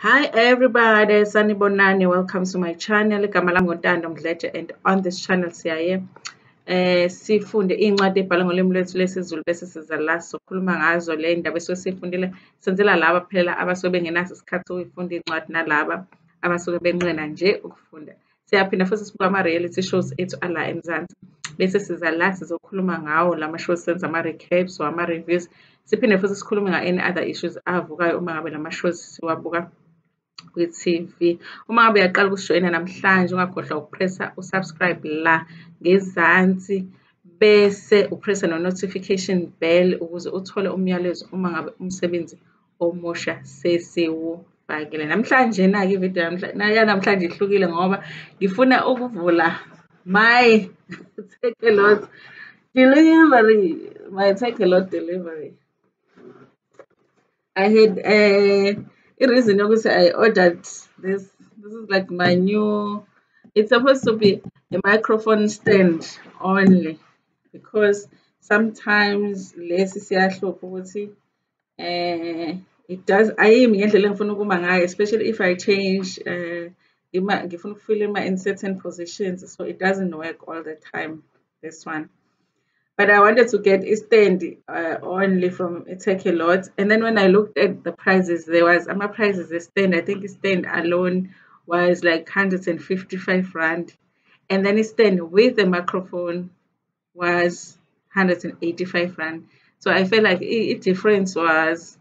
Hi everybody, sanibonani. Welcome to my channel. Igama lami ngoNtando Mdletshe, and on this channel siyaye sifunde iy'ncwadi ey'bhalwe ngolimi lwethu lwesiZulu bese siza la sizokhuluma ngazo le ndaba esuke siyifundile. Senzela laba phela abasuke bengenaso isikhathi sokuyifunda iy'ncwadi nalaba abasuke benqena nje ukufunda. Siyaphinda futhi sibuka ama-reality shows ethu ala eMzansi bese siza la sizokhuluma ngawo lama shows, senza ama-recaps or ama-reviews. Siphinde futhi sikhulume nga-any other issues avukayo uma ngabe lama shows siwabuka kwi-TV. Uma ngabe uyaqala ukusijoyina namhlanje, ungakhohlwa ukupressa u-subscribe la ngezansi bese upressa no-notification bell ukuze uthole umyalezo uma ngabe umsebenzi omusha sesiwufakile. Namhlanje-ke ividiyo yanamhlanje ihlukile ngoba ngifuna ukuvula my Takealot delivery, my Takealot delivery. I had a reason obviously I ordered this. This is like my new, it's supposed to be a microphone stand only because sometimes lesi siyahlupha ukuthi it does ayimi ngendlela engifuna ukuma ngayo, especially if I change ngifuna ukufilma in certain positions, so it doesn't work all the time, this one. But I wanted to get a stand only from Takealot. And then when I looked at the prices, there was prices a stand. I think a stand alone was like 155 rand. And then a stand with the microphone was 185 rand. So I felt like the difference was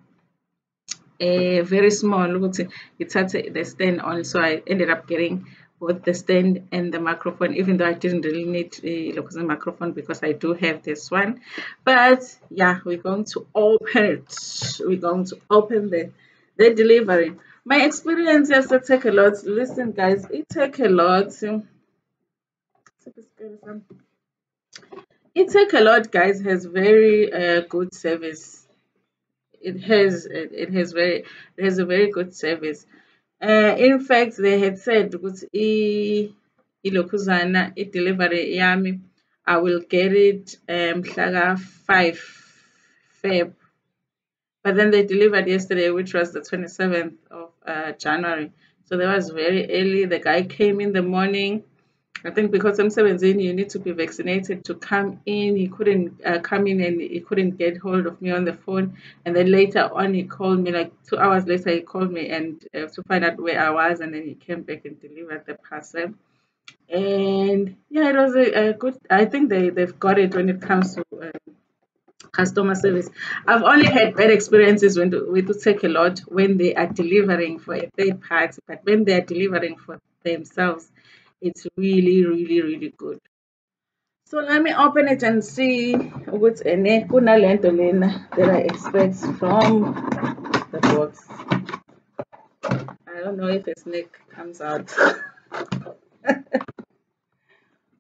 very small. It's the stand only. So I ended up getting both the stand and the microphone, even though I didn't really need a microphone because I do have this one. But yeah, we're going to open it. We're going to open the delivery. My experience as a Takealot, listen guys, it Takealot. It Takealot, guys, has very good service. It has a very good service. In fact, they had said ukuthi ilokhuzana delivery yami I will get it mhlaka 5 Feb. But then they delivered yesterday, which was the 27th of January. So that was very early. The guy came in the morning. I think because I'm 17, you need to be vaccinated to come in. He couldn't come in and he couldn't get hold of me on the phone. And then later on, he called me, like 2 hours later, he called me and to find out where I was. And then he came back and delivered the parcel. And yeah, it was a good, I think they've got it when it comes to customer service. I've only had bad experiences with Takealot when they are delivering for a third party, but when they are delivering for themselves, it's really, really, really good. So let me open it and see what's in it. That I expect from the box. I don't know if a snake comes out.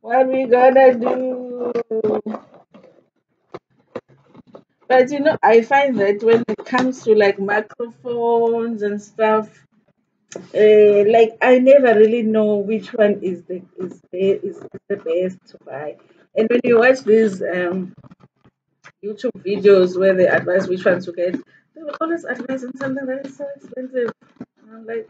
What we gonna do? But you know, I find that when it comes to like microphones and stuff, like I never really know which one is the best to buy. And when you watch these YouTube videos where they advise which one to get, they will always advise on something that is so expensive. And I'm like,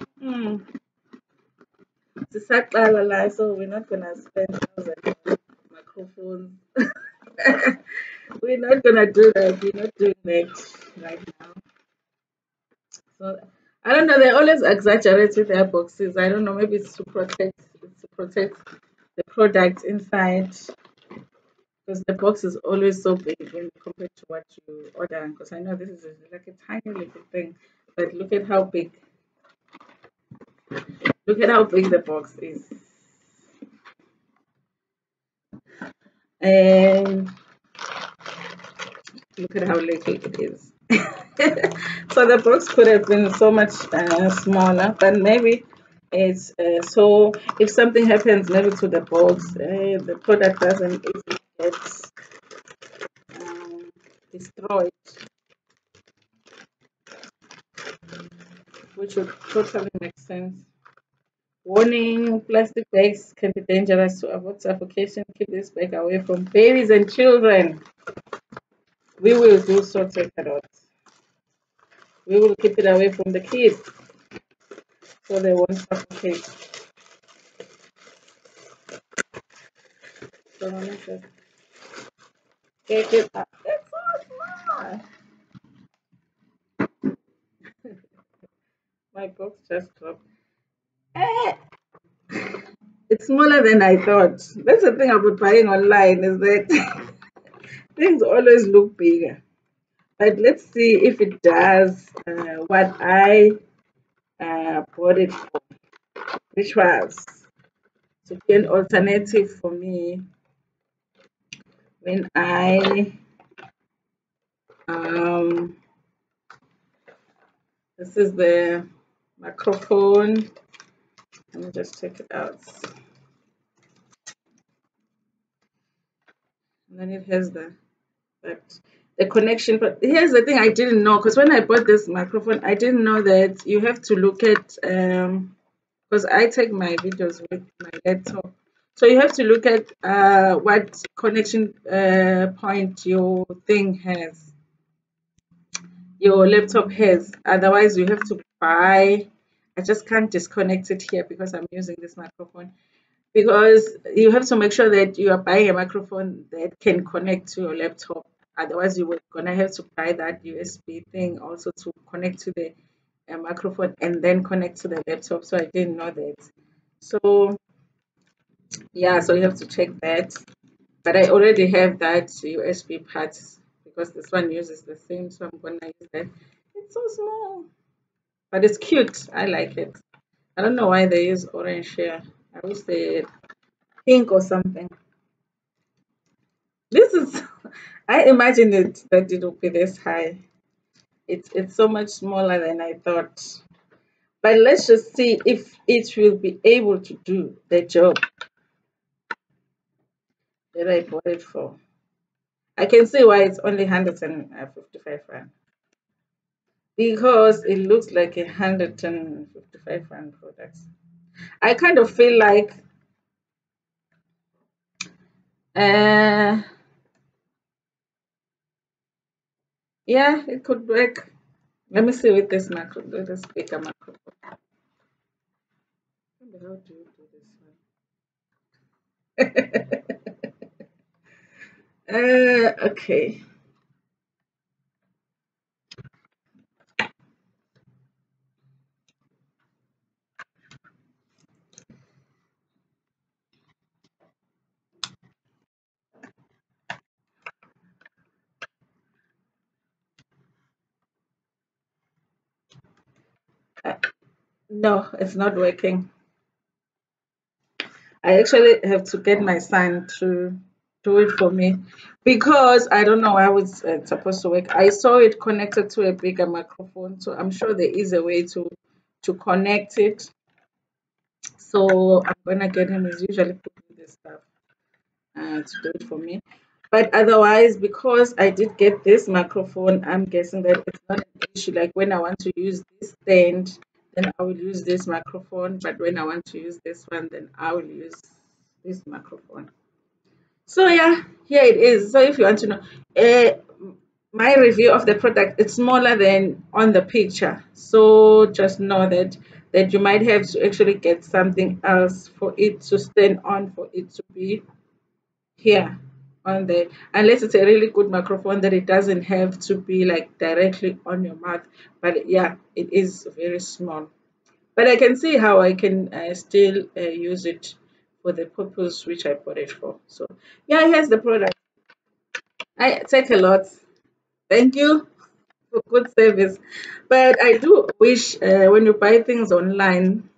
so we're not gonna spend thousands on microphones. We're not gonna do that. We're not doing that right now. So I don't know. They always exaggerate with their boxes. I don't know. Maybe it's to protect the product inside, because the box is always so big when compared to what you order. Because I know this is like a tiny little thing, but look at how big. Look at how big the box is, and look at how little it is. So the box could have been so much smaller, but maybe it's so if something happens maybe to the box, the product doesn't easily get destroyed, which would totally make sense. Warning: plastic bags can be dangerous. To avoid suffocation, keep this bag away from babies and children. We will do so, Takealot. We will keep it away from the kids. so they won't suffocate. So let me just take it up. It's so small. My box just dropped. Eh, it's smaller than I thought. That's the thing about buying online is that things always look bigger. But let's see if it does what I bought it for, which was to be an alternative for me when I um, this is the microphone. Let me just take it out. And then it has that the connection. But here's the thing I didn't know, because when I bought this microphone, I didn't know that you have to look at because I take my videos with my laptop. So you have to look at what connection point your laptop has. Otherwise, you have to buy. I just can't disconnect it here because I'm using this microphone. Because you have to make sure that you are buying a microphone that can connect to your laptop. Otherwise, you were gonna have to buy that USB thing also to connect to the microphone and then connect to the laptop. So I didn't know that. So yeah, so you have to check that. But I already have that USB part because this one uses the same, so I'm gonna use that. It's so small, but it's cute. I like it. I don't know why they use orange here. I wish they had pink or something. This is, I imagined it that it would be this high. It's so much smaller than I thought. But let's just see if it will be able to do the job that I bought it for. I can see why it's only 155 rand. Because it looks like 155 rand products. I kind of feel like uh yeah, it could work. Let me see with this macro. Let us pick a macro. How do you do this one? Okay. Uh, no, it's not working. I actually have to get my son to do it for me because I don't know how it's supposed to work. I saw it connected to a bigger microphone, so I'm sure there is a way to connect it. So I'm gonna get him. He's usually putting this stuff to do it for me. But otherwise, because I did get this microphone, I'm guessing that it's not an issue. Like when I want to use this stand, then I will use this microphone. But when I want to use this one, then I will use this microphone. So yeah, here it is. So if you want to know, my review of the product, it's smaller than on the picture. So just know that you might have to actually get something else for it to stand on, for it to be here on the, unless it's a really good microphone that it doesn't have to be like directly on your mouth. But yeah, it is very small. But I can see how I can still use it for the purpose which I bought it for. So yeah, here's the product. I take a lot. Thank you for good service. But I do wish when you buy things online,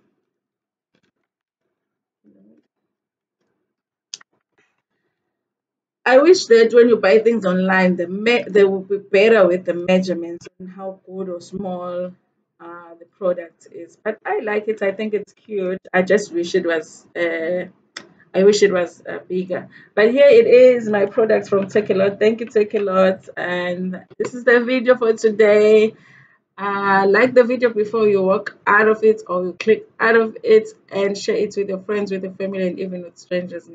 I wish that when you buy things online, they will be better with the measurements and how good or small the product is. But I like it. I think it's cute. I just wish it was. I wish it was bigger. But here it is, my product from Takealot. Thank you, Takealot. And this is the video for today. Like the video before you walk out of it, or you click out of it, and share it with your friends, with your family, and even with strangers.